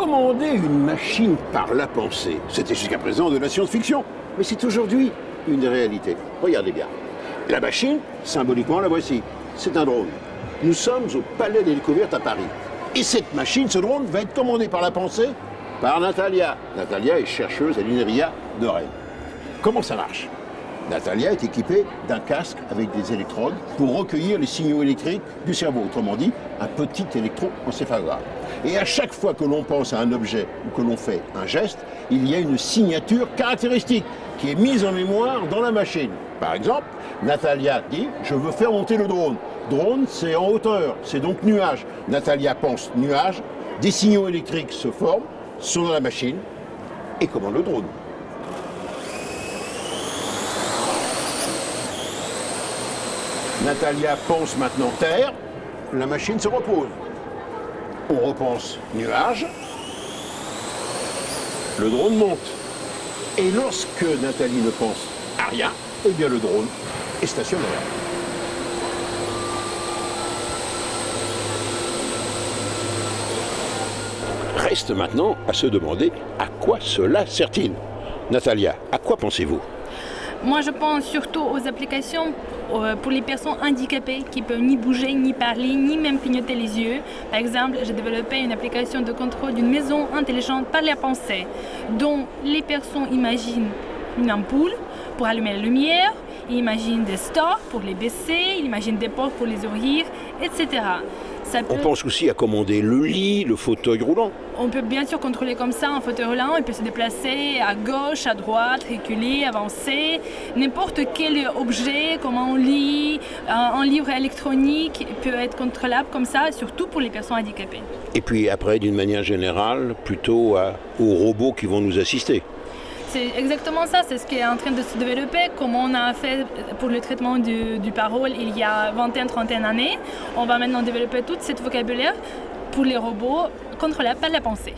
Commander une machine par la pensée, c'était jusqu'à présent de la science-fiction, mais c'est aujourd'hui une réalité. Regardez bien. La machine, symboliquement, la voici. C'est un drone. Nous sommes au Palais des Découvertes à Paris. Et cette machine, ce drone, va être commandé par la pensée par Natalia. Natalia est chercheuse à l'INRIA de Rennes. Comment ça marche? Natalia est équipée d'un casque avec des électrodes pour recueillir les signaux électriques du cerveau, autrement dit, un petit électroencéphalogramme. Et à chaque fois que l'on pense à un objet ou que l'on fait un geste, il y a une signature caractéristique qui est mise en mémoire dans la machine. Par exemple, Natalia dit « je veux faire monter le drone ». Drone, c'est en hauteur, c'est donc nuage. Natalia pense nuage, des signaux électriques se forment, sont dans la machine et commande le drone. Natalia pense maintenant terre, la machine se repose. On repense nuage, le drone monte. Et lorsque Nathalie ne pense à rien, eh bien le drone est stationnaire. Reste maintenant à se demander à quoi cela sert-il. Natalia, à quoi pensez-vous? Moi, je pense surtout aux applications pour les personnes handicapées qui ne peuvent ni bouger, ni parler, ni même clignoter les yeux. Par exemple, j'ai développé une application de contrôle d'une maison intelligente par la pensée, dont les personnes imaginent une ampoule pour allumer la lumière, ils imaginent des stores pour les baisser, ils imaginent des portes pour les ouvrir, etc. On pense aussi à commander le lit, le fauteuil roulant. On peut bien sûr contrôler comme ça un fauteuil roulant, il peut se déplacer à gauche, à droite, reculer, avancer. N'importe quel objet, comme un lit, un livre électronique peut être contrôlable comme ça, surtout pour les personnes handicapées. Et puis après, d'une manière générale, plutôt aux robots qui vont nous assister. C'est exactement ça, c'est ce qui est en train de se développer, comme on a fait pour le traitement du parole il y a 20-30 années. On va maintenant développer tout ce vocabulaire pour les robots contrôlables par la pensée.